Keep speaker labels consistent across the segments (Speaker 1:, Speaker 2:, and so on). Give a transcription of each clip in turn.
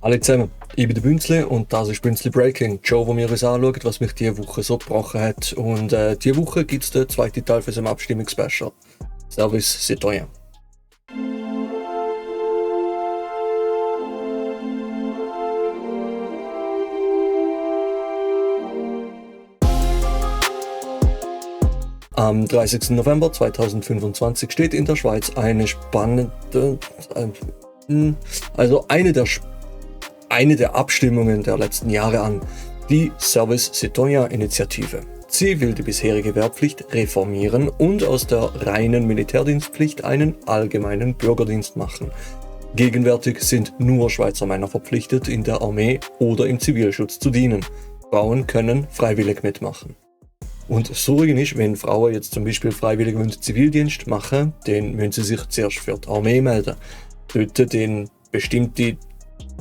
Speaker 1: Hallo zusammen, ich bin der Bünzli und das ist Bünzli Breaking, die Show, wo wir uns anschauen, was mich diese Woche so gebrochen hat. Und diese Woche gibt es den zweiten Teil für unserem Abstimmungsspecial. Servus, Citoyen. Am 30. November 2025 steht in der Schweiz eine spannende, eine der Abstimmungen der letzten Jahre an, die Service Citoyen Initiative. Sie will die bisherige Wehrpflicht reformieren und aus der reinen Militärdienstpflicht einen allgemeinen Bürgerdienst machen. Gegenwärtig sind nur Schweizer Männer verpflichtet, in der Armee oder im Zivilschutz zu dienen. Frauen können freiwillig mitmachen. Und Sorgen ist, wenn Frauen jetzt zum Beispiel freiwillig Zivildienst machen, dann müssen sie sich zuerst für die Armee melden. Dort den bestimmte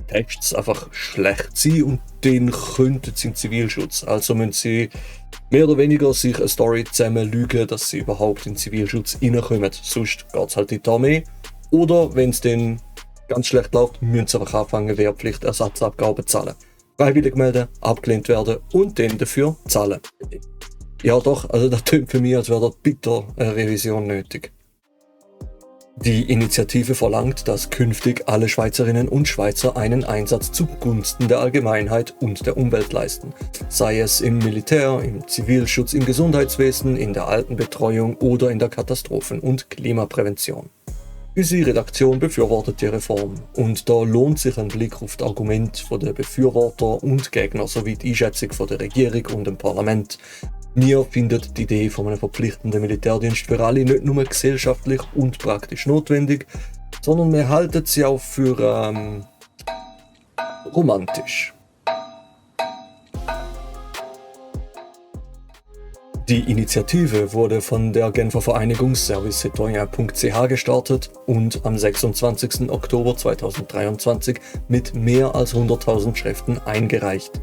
Speaker 1: Tests einfach schlecht sein und den könnten sie in Zivilschutz. Also müssen sie mehr oder weniger sich eine Story zusammen lügen, dass sie überhaupt in Zivilschutz reinkommen. Sonst geht es halt in die Armee. Oder wenn es dann ganz schlecht läuft, müssen sie einfach anfangen, Wehrpflichtersatzabgaben zu zahlen. Freiwillig melden, abgelehnt werden und dann dafür zahlen. Ja doch, also das klingt für mich, als wäre dort bitter eine Revision nötig. Die Initiative verlangt, dass künftig alle Schweizerinnen und Schweizer einen Einsatz zugunsten der Allgemeinheit und der Umwelt leisten. Sei es im Militär, im Zivilschutz, im Gesundheitswesen, in der Altenbetreuung oder in der Katastrophen- und Klimaprävention. Unsere Redaktion befürwortet die Reform und da lohnt sich ein Blick auf die Argumente der Befürworter und Gegner sowie die Einschätzung der Regierung und dem Parlament. Wir finden die Idee von einem verpflichtenden Militärdienst für alle nicht nur gesellschaftlich und praktisch notwendig, sondern wir halten sie auch für romantisch. Die Initiative wurde von der Genfer Vereinigung servicecitoyen.ch gestartet und am 26. Oktober 2023 mit mehr als 100.000 Schriften eingereicht.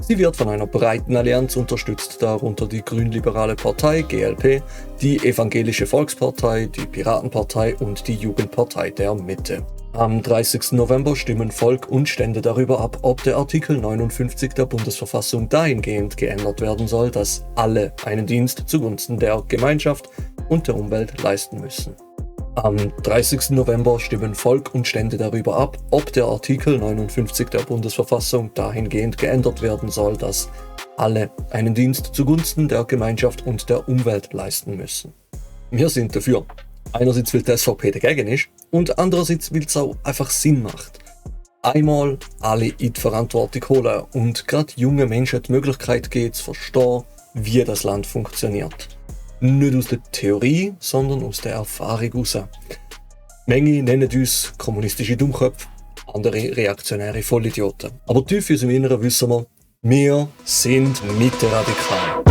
Speaker 1: Sie wird von einer breiten Allianz unterstützt, darunter die Grünliberale Partei GLP, die Evangelische Volkspartei, die Piratenpartei und die Jugendpartei der Mitte. Am 30. November stimmen Volk und Stände darüber ab, ob der Artikel 59 der Bundesverfassung dahingehend geändert werden soll, dass alle einen Dienst zugunsten der Gemeinschaft und der Umwelt leisten müssen. Am 30. November stimmen Volk und Stände darüber ab, ob der Artikel 59 der Bundesverfassung dahingehend geändert werden soll, dass alle einen Dienst zugunsten der Gemeinschaft und der Umwelt leisten müssen. Wir sind dafür. Einerseits, weil die SVP dagegen ist und andererseits, weil es auch einfach Sinn macht. Einmal alle in die Verantwortung holen und gerade junge Menschen die Möglichkeit geben, zu verstehen, wie das Land funktioniert. Nicht aus der Theorie, sondern aus der Erfahrung heraus. Manche nennen uns kommunistische Dummköpfe, andere reaktionäre Vollidioten. Aber tief in unserem Inneren wissen wir sind Mitte-radikal.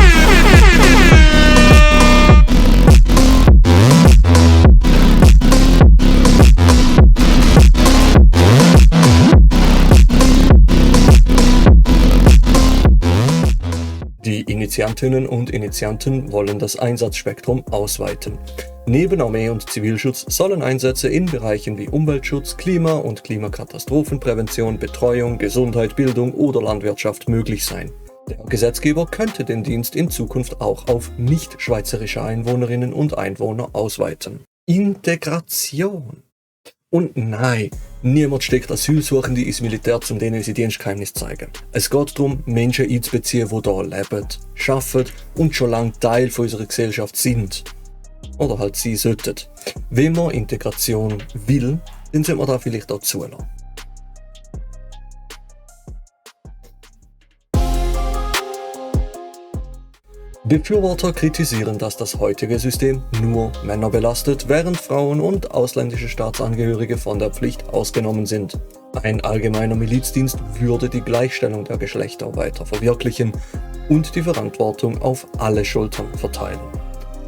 Speaker 1: Die Initiantinnen und Initianten wollen das Einsatzspektrum ausweiten. Neben Armee und Zivilschutz sollen Einsätze in Bereichen wie Umweltschutz, Klima- und Klimakatastrophenprävention, Betreuung, Gesundheit, Bildung oder Landwirtschaft möglich sein. Der Gesetzgeber könnte den Dienst in Zukunft auch auf nicht-schweizerische Einwohnerinnen und Einwohner ausweiten. Integration. Und nein, niemand steckt Asylsuchende ins Militär, um denen unsere Dienstgeheimnisse zu zeigen. Es geht darum, Menschen einzubeziehen, die hier leben, arbeiten und schon lange Teil unserer Gesellschaft sind. Oder halt sein sollten. Wenn man Integration will, dann sollte man da vielleicht auch zulassen. Befürworter kritisieren, dass das heutige System nur Männer belastet, während Frauen und ausländische Staatsangehörige von der Pflicht ausgenommen sind. Ein allgemeiner Milizdienst würde die Gleichstellung der Geschlechter weiter verwirklichen und die Verantwortung auf alle Schultern verteilen.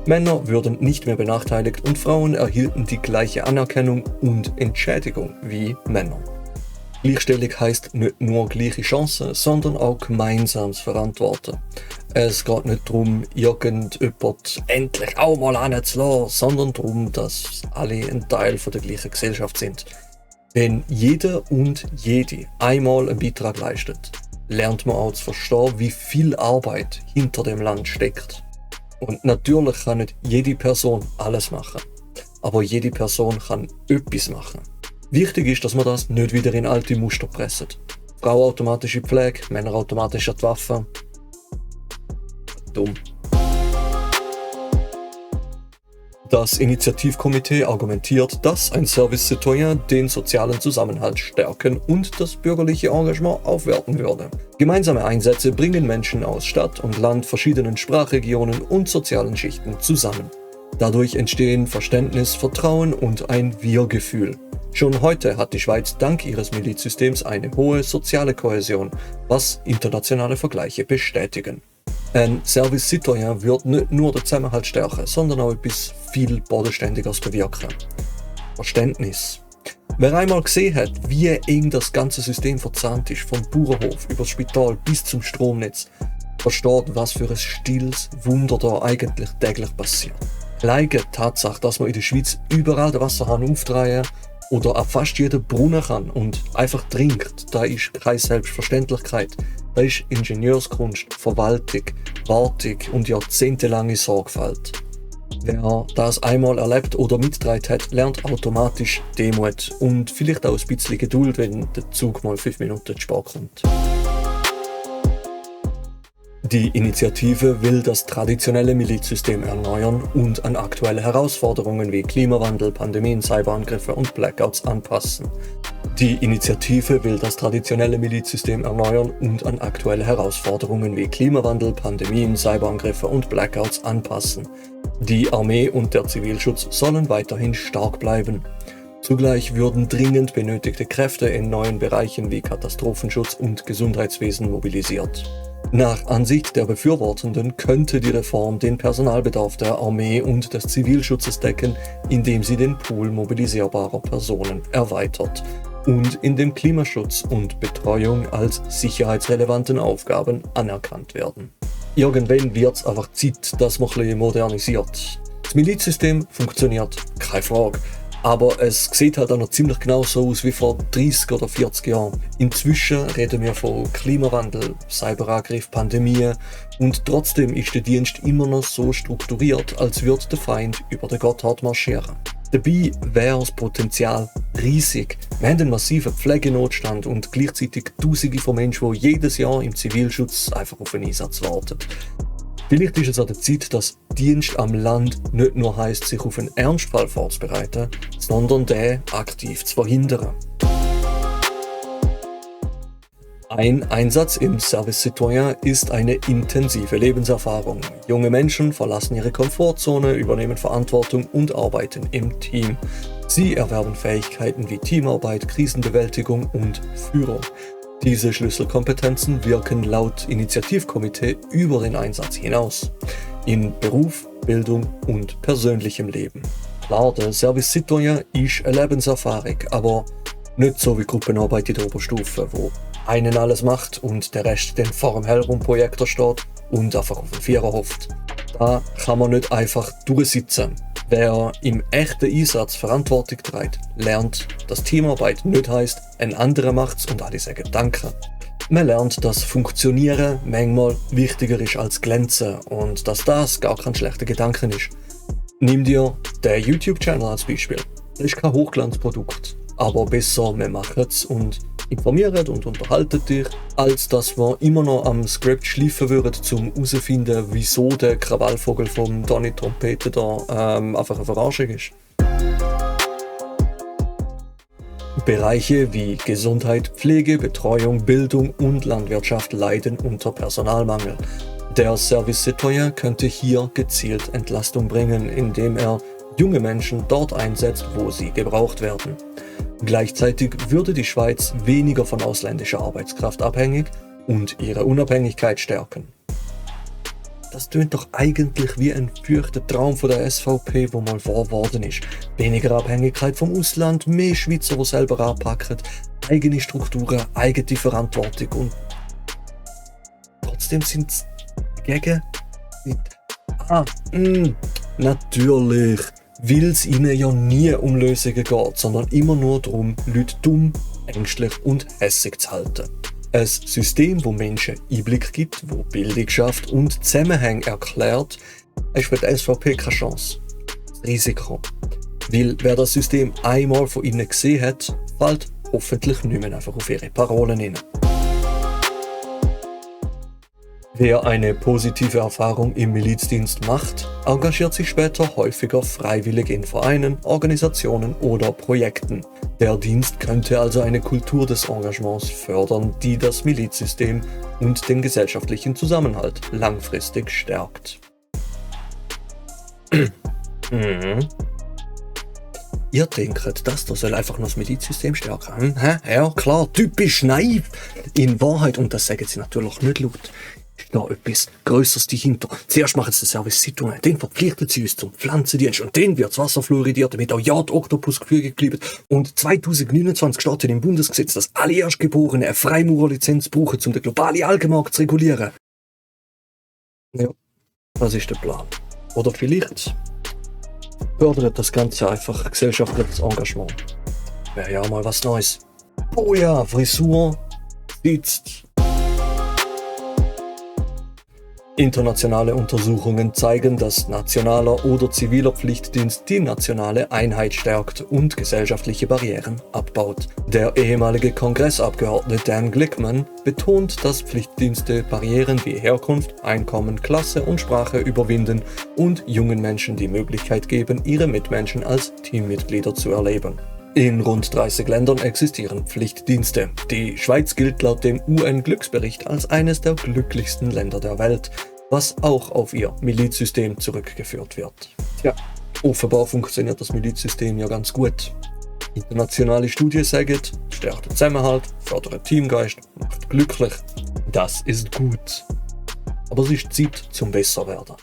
Speaker 1: Männer würden nicht mehr benachteiligt und Frauen erhielten die gleiche Anerkennung und Entschädigung wie Männer. Gleichstellung heisst nicht nur gleiche Chancen, sondern auch gemeinsames Verantworten. Es geht nicht darum, irgendjemand endlich auch mal anzulassen, sondern darum, dass alle ein Teil von der gleichen Gesellschaft sind. Wenn jeder und jede einmal einen Beitrag leistet, lernt man auch zu verstehen, wie viel Arbeit hinter dem Land steckt. Und natürlich kann nicht jede Person alles machen, aber jede Person kann etwas machen. Wichtig ist, dass man das nicht wieder in alte Muster presst. Frau automatische Pflege, Männer automatisch an die Waffe. Dumm. Das Initiativkomitee argumentiert, dass ein Service Citoyen den sozialen Zusammenhalt stärken und das bürgerliche Engagement aufwerten würde. Gemeinsame Einsätze bringen Menschen aus Stadt und Land, verschiedenen Sprachregionen und sozialen Schichten zusammen. Dadurch entstehen Verständnis, Vertrauen und ein Wir-Gefühl. Schon heute hat die Schweiz dank ihres Milizsystems eine hohe soziale Kohäsion, was internationale Vergleiche bestätigen. Ein Service Citoyen wird nicht nur den Zusammenhalt stärken, sondern auch etwas viel Bodenständigeres bewirken. Verständnis. Wer einmal gesehen hat, wie eng das ganze System verzahnt ist, vom Bauernhof über das Spital bis zum Stromnetz, versteht, was für ein stilles Wunder da eigentlich täglich passiert. Alleine die Tatsache, dass man in der Schweiz überall den Wasserhahn aufdrehen oder ab fast jedem Brunnen kann und einfach trinkt, da ist keine Selbstverständlichkeit. Das ist Ingenieurskunst, Verwaltung, Wartung und jahrzehntelange Sorgfalt. Wer das einmal erlebt oder mitgetragen hat, lernt automatisch Demut und vielleicht auch ein bisschen Geduld, wenn der Zug mal 5 Minuten zu spät kommt. Die Initiative will das traditionelle Milizsystem erneuern und an aktuelle Herausforderungen wie Klimawandel, Pandemien, Cyberangriffe und Blackouts anpassen. Die Initiative will das traditionelle Milizsystem erneuern und an aktuelle Herausforderungen wie Klimawandel, Pandemien, Cyberangriffe und Blackouts anpassen. Die Armee und der Zivilschutz sollen weiterhin stark bleiben. Zugleich würden dringend benötigte Kräfte in neuen Bereichen wie Katastrophenschutz und Gesundheitswesen mobilisiert. Nach Ansicht der Befürwortenden könnte die Reform den Personalbedarf der Armee und des Zivilschutzes decken, indem sie den Pool mobilisierbarer Personen erweitert und in dem Klimaschutz und Betreuung als sicherheitsrelevanten Aufgaben anerkannt werden. Irgendwann wird es einfach Zeit, dass man ein bisschen modernisiert. Das Milizsystem funktioniert, keine Frage. Aber es sieht halt auch noch ziemlich genau so aus wie vor 30 oder 40 Jahren. Inzwischen reden wir von Klimawandel, Cyberangriff, Pandemie und trotzdem ist der Dienst immer noch so strukturiert, als würde der Feind über den Gotthard marschieren. Dabei wäre das Potenzial riesig. Wir haben einen massiven Pflegenotstand und gleichzeitig Tausende von Menschen, die jedes Jahr im Zivilschutz einfach auf einen Einsatz warten. Vielleicht ist es an der Zeit, dass Dienst am Land nicht nur heisst, sich auf einen Ernstfall vorzubereiten, sondern den aktiv zu verhindern. Ein Einsatz im Service Citoyen ist eine intensive Lebenserfahrung. Junge Menschen verlassen ihre Komfortzone, übernehmen Verantwortung und arbeiten im Team. Sie erwerben Fähigkeiten wie Teamarbeit, Krisenbewältigung und Führung. Diese Schlüsselkompetenzen wirken laut Initiativkomitee über den Einsatz hinaus. In Beruf, Bildung und persönlichem Leben. Klar, der Service Citoyen ist eine Lebenserfahrung, aber nicht so wie Gruppenarbeit in der Oberstufe, wo einen alles macht und der Rest dann vor dem Hellraumprojektor steht und einfach auf den Vierer hofft. Da kann man nicht einfach durchsitzen. Wer im echten Einsatz Verantwortung trägt, lernt, dass Teamarbeit nicht heisst, ein anderer macht's und alle sagen Danke. Man lernt, dass Funktionieren manchmal wichtiger ist als Glänzen und dass das gar kein schlechter Gedanke ist. Nimm dir den YouTube-Channel als Beispiel. Das ist kein Hochglanzprodukt, aber besser, wir machen es und informiert und unterhaltet dich, als dass wir immer noch am Skript schleifen würden, um herauszufinden, wieso der Krawallvogel vom Donny Trompete da einfach eine Verarschung ist. Bereiche wie Gesundheit, Pflege, Betreuung, Bildung und Landwirtschaft leiden unter Personalmangel. Der Service Citoyen könnte hier gezielt Entlastung bringen, indem er junge Menschen dort einsetzt, wo sie gebraucht werden. Gleichzeitig würde die Schweiz weniger von ausländischer Arbeitskraft abhängig und ihre Unabhängigkeit stärken. Das tönt doch eigentlich wie ein feuchter Traum von der SVP, wo mal wahr worden ist. Weniger Abhängigkeit vom Ausland, mehr Schweizer, die selber anpacken, eigene Strukturen, eigene Verantwortung und trotzdem sind sie dagegen. Natürlich, weil es ihnen ja nie um Lösungen geht, sondern immer nur darum, Leute dumm, ängstlich und hässig zu halten. Ein System, wo Menschen Einblick gibt, wo Bildung schafft und Zusammenhänge erklärt, ist für die SVP keine Chance. Das Risiko. Weil wer das System einmal von ihnen gesehen hat, fällt hoffentlich nicht mehr einfach auf ihre Parolen hin. Wer eine positive Erfahrung im Milizdienst macht, engagiert sich später häufiger freiwillig in Vereinen, Organisationen oder Projekten. Der Dienst könnte also eine Kultur des Engagements fördern, die das Milizsystem und den gesellschaftlichen Zusammenhalt langfristig stärkt. Ihr denkt, das da soll einfach nur das Milizsystem stärken? Ja, klar, typisch naiv. In Wahrheit, und das sagen sie natürlich nicht laut, ist da etwas Größeres dahinter. Zuerst machen sie den Service Citoyen, dann verpflichten sie uns zum Pflanzendienst und dann wird das Wasser fluoridiert, damit auch ja die Oktopus gefügig bleiben. Und 2029 steht im Bundesgesetz, dass alle Erstgeborenen eine Freimaurerlizenz brauchen, um den globalen Allgemeinmarkt zu regulieren. Ja, das ist der Plan. Oder vielleicht fördert das Ganze einfach gesellschaftliches Engagement. Wäre ja mal was Neues. Oh ja, Frisur sitzt. Internationale Untersuchungen zeigen, dass nationaler oder ziviler Pflichtdienst die nationale Einheit stärkt und gesellschaftliche Barrieren abbaut. Der ehemalige Kongressabgeordnete Dan Glickman betont, dass Pflichtdienste Barrieren wie Herkunft, Einkommen, Klasse und Sprache überwinden und jungen Menschen die Möglichkeit geben, ihre Mitmenschen als Teammitglieder zu erleben. In rund 30 Ländern existieren Pflichtdienste. Die Schweiz gilt laut dem UN-Glücksbericht als eines der glücklichsten Länder der Welt, was auch auf ihr Milizsystem zurückgeführt wird. Tja, offenbar funktioniert das Milizsystem ja ganz gut. Internationale Studien sagen, stärkt den Zusammenhalt, fördert Teamgeist, macht glücklich. Das ist gut. Aber es ist Zeit zum Besserwerden.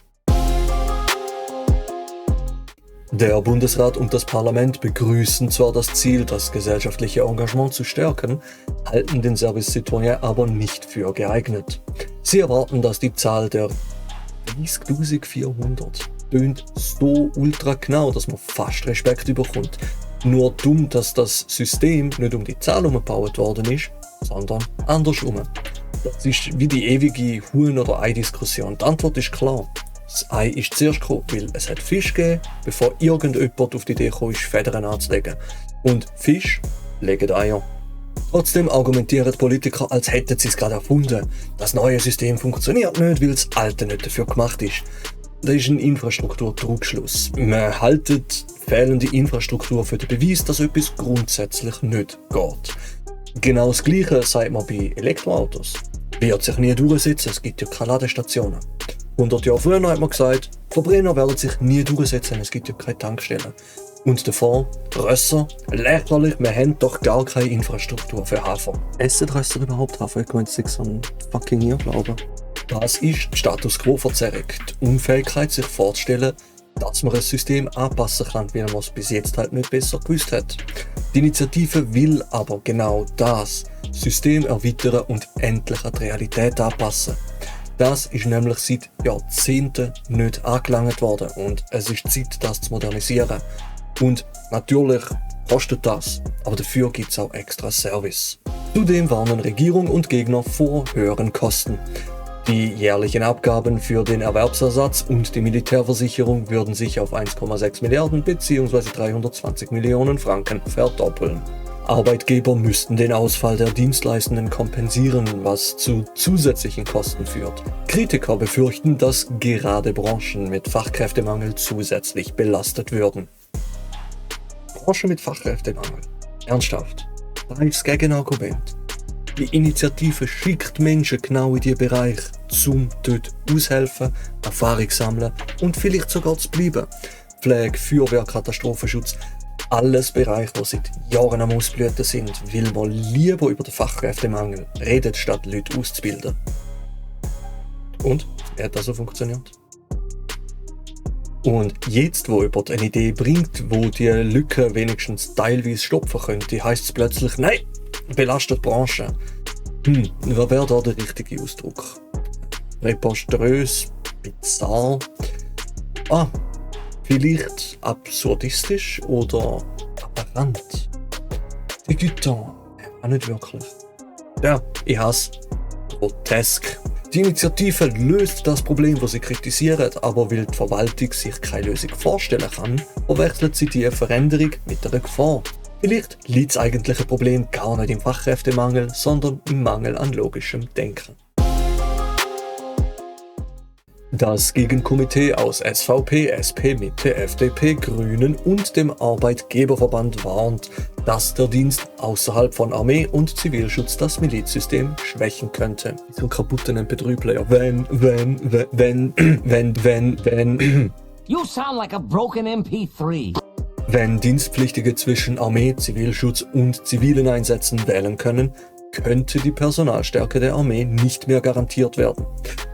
Speaker 1: Der Bundesrat und das Parlament begrüßen zwar das Ziel, das gesellschaftliche Engagement zu stärken, halten den Service Citoyen aber nicht für geeignet. Sie erwarten, dass die Zahl der 30.400 tönt so ultra genau, dass man fast Respekt überkommt. Nur dumm, dass das System nicht um die Zahl umgebaut worden ist, sondern andersrum. Das ist wie die ewige Huhn- oder Ei-Diskussion. Die Antwort ist klar. Das Ei ist zuerst gekommen, weil es hat Fisch gegeben, bevor irgendjemand auf die Idee kam, Federn anzulegen. Und Fisch legen Eier. Trotzdem argumentieren die Politiker, als hätten sie es gerade erfunden. Das neue System funktioniert nicht, weil das alte nicht dafür gemacht ist. Das ist ein Infrastruktur-Trugschluss. Man haltet fehlende Infrastruktur für den Beweis, dass etwas grundsätzlich nicht geht. Genau das Gleiche sagt man bei Elektroautos. Wird sich nie durchsetzen, es gibt ja keine Ladestationen. 100 Jahre früher hat man gesagt, Verbrenner werden sich nie durchsetzen, es gibt ja keine Tankstellen. Und davor, Rösser, lächerlich, wir haben doch gar keine Infrastruktur für Hafer. Essen Rösser überhaupt Hafer? Ich könnte sich so ein fucking Irrglaube. Das ist die Status Quo-Verzerrung, die Unfähigkeit, sich vorzustellen, dass man ein System anpassen kann, wie man es bis jetzt halt nicht besser gewusst hat. Die Initiative will aber genau das System erweitern und endlich an die Realität anpassen. Das ist nämlich seit Jahrzehnten nicht angelangt worden und es ist Zeit, das zu modernisieren. Und natürlich kostet das, aber dafür gibt es auch extra Service. Zudem warnen Regierung und Gegner vor höheren Kosten. Die jährlichen Abgaben für den Erwerbsersatz und die Militärversicherung würden sich auf 1,6 Milliarden bzw. 320 Millionen Franken verdoppeln. Arbeitgeber müssten den Ausfall der Dienstleistenden kompensieren, was zu zusätzlichen Kosten führt. Kritiker befürchten, dass gerade Branchen mit Fachkräftemangel zusätzlich belastet würden. Branchen mit Fachkräftemangel? Ernsthaft? Das ist das Gegenargument. Die Initiative schickt Menschen genau in diesen Bereich, um dort aushelfen, Erfahrung sammeln und vielleicht sogar zu bleiben. Pflege, Feuerwehr, Katastrophenschutz. Alles Bereiche, die seit Jahren am Ausblüten sind, weil man lieber über den Fachkräftemangel redet, statt Leute auszubilden. Und? Hat das so funktioniert? Und jetzt, wo jemand eine Idee bringt, wo die Lücke wenigstens teilweise stopfen könnte, heisst es plötzlich, nein, belastet die Branche. Was wäre da der richtige Ausdruck? Preposterös? Bizarr? Vielleicht absurdistisch oder aberrant? Dégoûtant. Auch nicht wirklich. Ja, ich hasse grotesk. Die Initiative löst das Problem, das sie kritisiert, aber weil die Verwaltung sich keine Lösung vorstellen kann, verwechselt sie die Veränderung mit einer Gefahr. Vielleicht liegt das eigentliche Problem gar nicht im Fachkräftemangel, sondern im Mangel an logischem Denken. Das Gegenkomitee aus SVP, SP, Mitte, FDP, Grünen und dem Arbeitgeberverband warnt, dass der Dienst außerhalb von Armee und Zivilschutz das Milizsystem schwächen könnte. So ein kaputter MP3-Player. Wenn.
Speaker 2: You sound like a broken MP3.
Speaker 1: Wenn Dienstpflichtige zwischen Armee, Zivilschutz und zivilen Einsätzen wählen können, könnte die Personalstärke der Armee nicht mehr garantiert werden.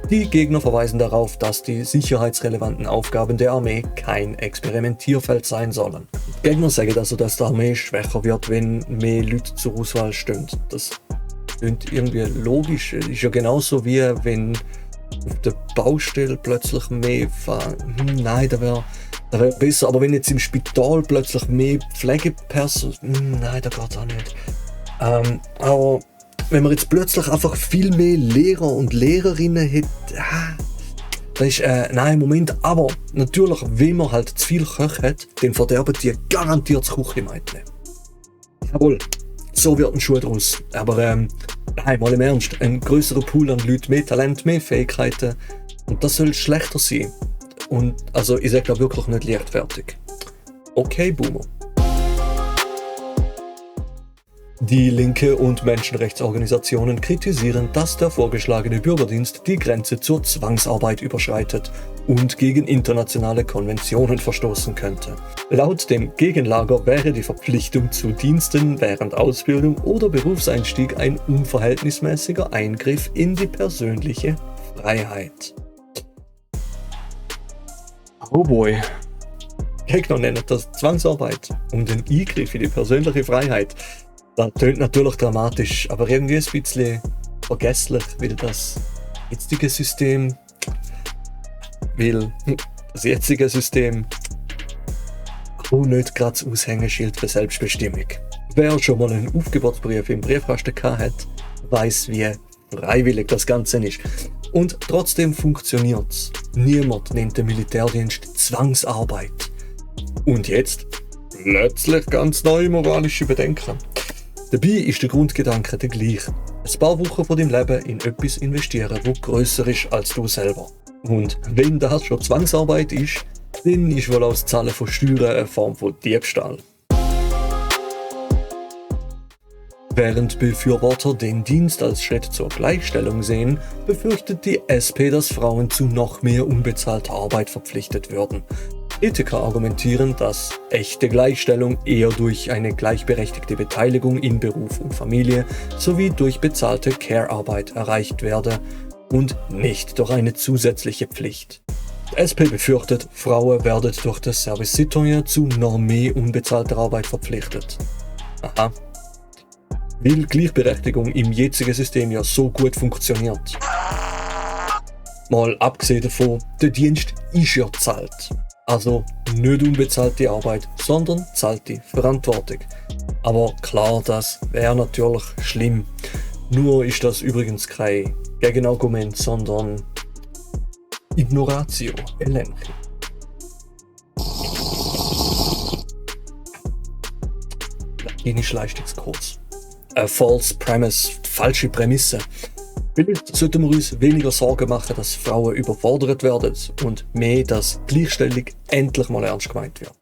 Speaker 1: Die Gegner verweisen darauf, dass die sicherheitsrelevanten Aufgaben der Armee kein Experimentierfeld sein sollen. Die Gegner sagen also, dass die Armee schwächer wird, wenn mehr Leute zur Auswahl stehen. Das klingt irgendwie logisch. Es ist ja genauso wie wenn auf der Baustelle plötzlich mehr nein, da wäre besser. Aber wenn jetzt im Spital plötzlich mehr Pflegepersonal... Nein, da geht es auch nicht. Aber wenn man jetzt plötzlich einfach viel mehr Lehrer und Lehrerinnen hätte, das ist, nein, Moment, aber natürlich, wenn man halt zu viel Köche hat, dann verderben die garantiert das Küchenmädchen. Jawohl, so wird ein Schuh draus. Aber nein, mal im Ernst, ein grösserer Pool an Leuten, mehr Talent, mehr Fähigkeiten, und das soll schlechter sein. Und also ich sage da wirklich nicht leichtfertig. Okay, Boomer. Die Linke und Menschenrechtsorganisationen kritisieren, dass der vorgeschlagene Bürgerdienst die Grenze zur Zwangsarbeit überschreitet und gegen internationale Konventionen verstoßen könnte. Laut dem Gegenlager wäre die Verpflichtung zu Diensten während Ausbildung oder Berufseinstieg ein unverhältnismäßiger Eingriff in die persönliche Freiheit. Oh boy. Gegner nennen das Zwangsarbeit und den Eingriff in die persönliche Freiheit. Das klingt natürlich dramatisch, aber irgendwie ein bisschen vergesslich, weil das jetzige System auch nicht gerade das Aushängeschild für Selbstbestimmung. Wer schon mal einen Aufgebotsbrief im Briefkasten hat, weiß, wie freiwillig das Ganze ist. Und trotzdem funktioniert's. Niemand nennt den Militärdienst Zwangsarbeit. Und jetzt plötzlich ganz neue moralische Bedenken. Dabei ist der Grundgedanke der gleiche. Ein paar Wochen von deinem Leben in etwas investieren, das grösser ist als du selber. Und wenn das schon Zwangsarbeit ist, dann ist wohl auch das Zahlen von Steuern eine Form von Diebstahl. Während Befürworter den Dienst als Schritt zur Gleichstellung sehen, befürchtet die SP, dass Frauen zu noch mehr unbezahlter Arbeit verpflichtet würden. Kritiker argumentieren, dass echte Gleichstellung eher durch eine gleichberechtigte Beteiligung in Beruf und Familie sowie durch bezahlte Care-Arbeit erreicht werde und nicht durch eine zusätzliche Pflicht. Die SP befürchtet, Frauen werden durch das Service Citoyen zu noch mehr unbezahlter Arbeit verpflichtet. Aha. Weil Gleichberechtigung im jetzigen System ja so gut funktioniert. Mal abgesehen davon, der Dienst ist ja bezahlt. Also nicht unbezahlte Arbeit, sondern zahlte Verantwortung. Aber klar, das wäre natürlich schlimm. Nur ist das übrigens kein Gegenargument, sondern Ignoratio elenchi. Latinisch Leistungskurs. A false premise, falsche Prämisse. Vielleicht sollten wir uns weniger Sorgen machen, dass Frauen überfordert werden und mehr, dass Gleichstellung endlich mal ernst gemeint wird.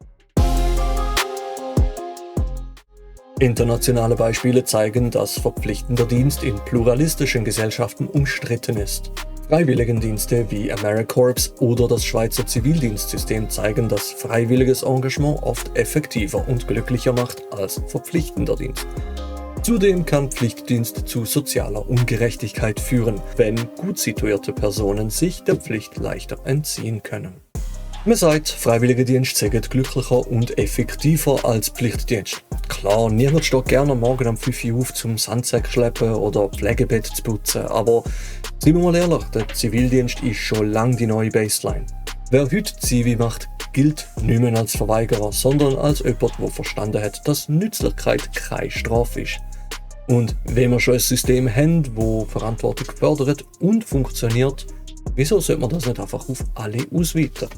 Speaker 1: Internationale Beispiele zeigen, dass verpflichtender Dienst in pluralistischen Gesellschaften umstritten ist. Freiwilligendienste wie AmeriCorps oder das Schweizer Zivildienstsystem zeigen, dass freiwilliges Engagement oft effektiver und glücklicher macht als verpflichtender Dienst. Zudem kann Pflichtdienst zu sozialer Ungerechtigkeit führen, wenn gut situierte Personen sich der Pflicht leichter entziehen können. Man sagt, Freiwilligendienst sei glücklicher und effektiver als Pflichtdienst. Klar, niemand steht gerne am Morgen um 5 Uhr auf zum Sandsäck schleppen oder Pflegebett zu putzen, aber seien wir mal ehrlich, der Zivildienst ist schon lange die neue Baseline. Wer heute Zivi macht, gilt nicht mehr als Verweigerer, sondern als jemand, der verstanden hat, dass Nützlichkeit keine Strafe ist. Und wenn wir schon ein System haben, das Verantwortung fördert und funktioniert, wieso sollte man das nicht einfach auf alle ausweiten?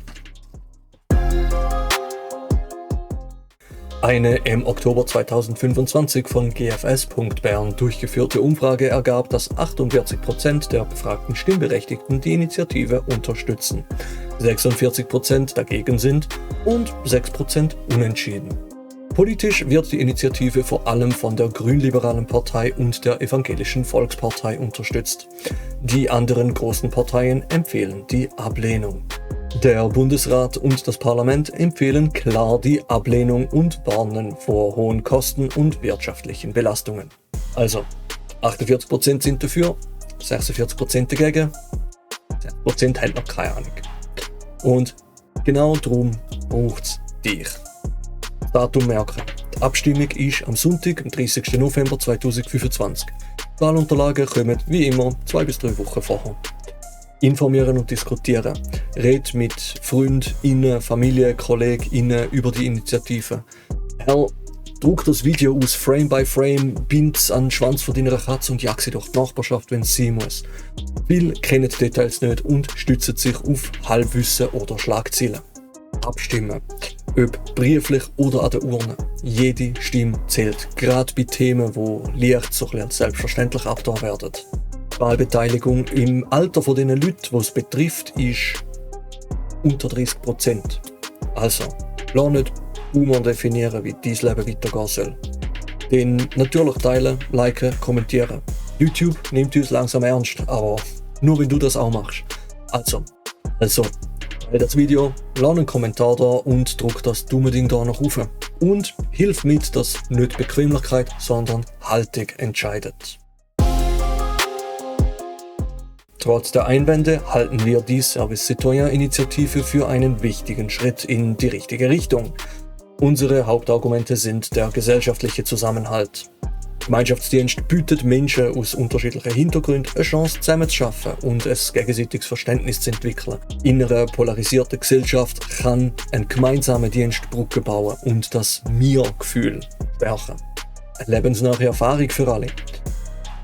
Speaker 1: Eine im Oktober 2025 von GFS.Bern durchgeführte Umfrage ergab, dass 48% der befragten Stimmberechtigten die Initiative unterstützen, 46% dagegen sind und 6% unentschieden. Politisch wird die Initiative vor allem von der Grünliberalen Partei und der Evangelischen Volkspartei unterstützt. Die anderen großen Parteien empfehlen die Ablehnung. Der Bundesrat und das Parlament empfehlen klar die Ablehnung und warnen vor hohen Kosten und wirtschaftlichen Belastungen. Also, 48% sind dafür, 46% dagegen, 6% haben noch keine Ahnung. Und genau darum braucht es dich. Datum merken. Die Abstimmung ist am Sonntag, am 30. November 2025. Die Wahlunterlagen kommen wie immer 2 bis 3 Wochen vorher. Informieren und diskutieren. Red mit Freundinnen, Familie, KollegInnen über die Initiative. Druck das Video aus Frame by Frame, bind es an den Schwanz von deiner Katze und jag sie durch die Nachbarschaft, wenn es sein muss. Viele kennen die Details nicht und stützen sich auf Halbwissen oder Schlagzeilen. Abstimmen. Ob brieflich oder an der Urne. Jede Stimme zählt, gerade bei Themen, die leicht so als selbstverständlich abgetan werden. Die Wahlbeteiligung im Alter von den Leuten, die es betrifft, ist unter 30%. Also, lass nicht Boomer definieren, wie dein Leben weitergehen soll. Den natürlich teilen, liken, kommentieren. YouTube nimmt uns langsam ernst, aber nur wenn du das auch machst. Also, teile das Video, lass einen Kommentar da und druck das dumme Ding da noch rauf. Und hilf mit, dass nicht Bequemlichkeit, sondern Haltung entscheidet. Trotz der Einwände halten wir die Service Citoyen Initiative für einen wichtigen Schritt in die richtige Richtung. Unsere Hauptargumente sind der gesellschaftliche Zusammenhalt. Gemeinschaftsdienst bietet Menschen aus unterschiedlichen Hintergründen eine Chance zusammenzuschaffen und ein gegenseitiges Verständnis zu entwickeln. In einer polarisierten Gesellschaft kann ein gemeinsamer Dienst Brücke bauen und das Wir-Gefühl stärken. Eine lebensnahe Erfahrung für alle.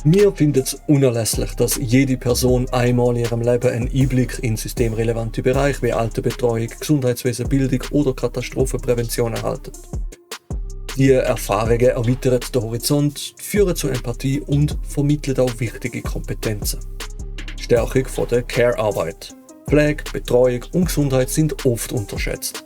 Speaker 1: Wir finden es unerlässlich, dass jede Person einmal in ihrem Leben einen Einblick in systemrelevante Bereiche wie Altersbetreuung, Gesundheitswesen, Bildung oder Katastrophenprävention erhält. Diese Erfahrungen erweitern den Horizont, führen zu Empathie und vermitteln auch wichtige Kompetenzen. Stärkung der Care-Arbeit. Pflege, Betreuung und Gesundheit sind oft unterschätzt.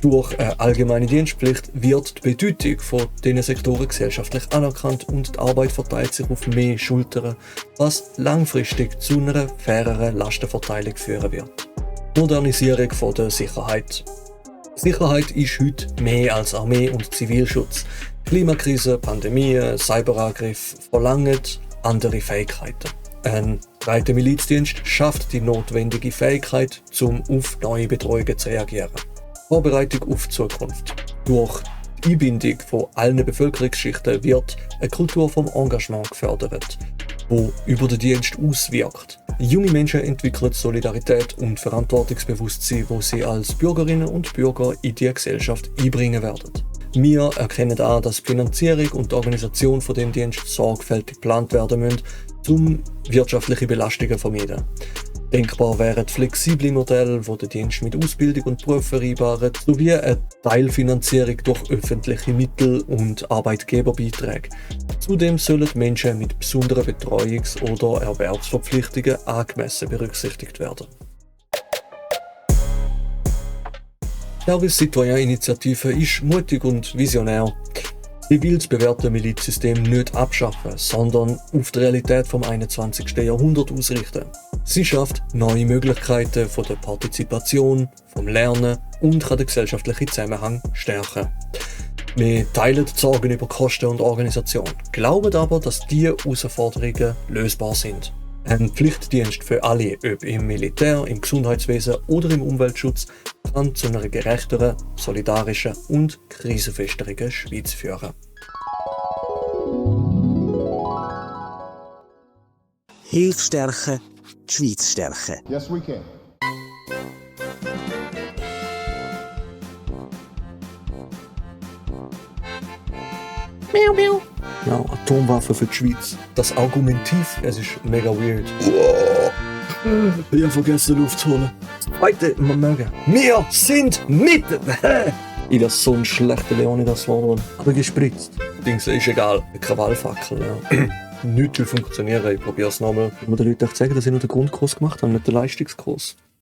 Speaker 1: Durch eine allgemeine Dienstpflicht wird die Bedeutung von diesen Sektoren gesellschaftlich anerkannt und die Arbeit verteilt sich auf mehr Schultern, was langfristig zu einer faireren Lastenverteilung führen wird. Modernisierung der Sicherheit. Sicherheit ist heute mehr als Armee und Zivilschutz. Klimakrise, Pandemien, Cyberangriff verlangen andere Fähigkeiten. Ein breiter Milizdienst schafft die notwendige Fähigkeit, um auf neue Bedrohungen zu reagieren. Vorbereitung auf die Zukunft. Durch die Einbindung von allen Bevölkerungsschichten wird eine Kultur vom Engagement gefördert, die über den Dienst auswirkt. Junge Menschen entwickeln Solidarität und Verantwortungsbewusstsein, wo sie als Bürgerinnen und Bürger in die Gesellschaft einbringen werden. Wir erkennen an, dass die Finanzierung und die Organisation von dem Dienst sorgfältig geplant werden müssen, um wirtschaftliche Belastungen zu vermeiden. Denkbar wären flexible Modelle, die den Dienst mit Ausbildung und Beruf vereinbaren, sowie eine Teilfinanzierung durch öffentliche Mittel und Arbeitgeberbeiträge. Zudem sollen Menschen mit besonderen Betreuungs- oder Erwerbsverpflichtungen angemessen berücksichtigt werden. Die Service Citoyen Initiative ist mutig und visionär. Sie will das bewährte Milizsystem nicht abschaffen, sondern auf die Realität vom 21. Jahrhundert ausrichten. Sie schafft neue Möglichkeiten von der Partizipation, vom Lernen und kann den gesellschaftlichen Zusammenhang stärken. Wir teilen die Sorgen über Kosten und Organisation, glauben aber, dass diese Herausforderungen lösbar sind. Ein Pflichtdienst für alle, ob im Militär, im Gesundheitswesen oder im Umweltschutz, kann zu einer gerechteren, solidarischen und krisenfesteren Schweiz führen.
Speaker 3: Hilfe stärken, die Schweiz stärken.
Speaker 4: Yes, we can.
Speaker 1: Ja, Atomwaffe für die Schweiz. Das Argumentiv, es ist mega weird. Ich habe vergessen, Luft zu holen. Heute, man merken, wir sind mit. Ich das so ein schlechter Leonidas war, aber gespritzt. Dings ist egal, eine Krawallfackel, ja. Nichts will funktionieren, ich probier's nochmal. Ich muss den Leuten echt sagen, dass ich nur den Grundkurs gemacht habe, nicht den Leistungskurs.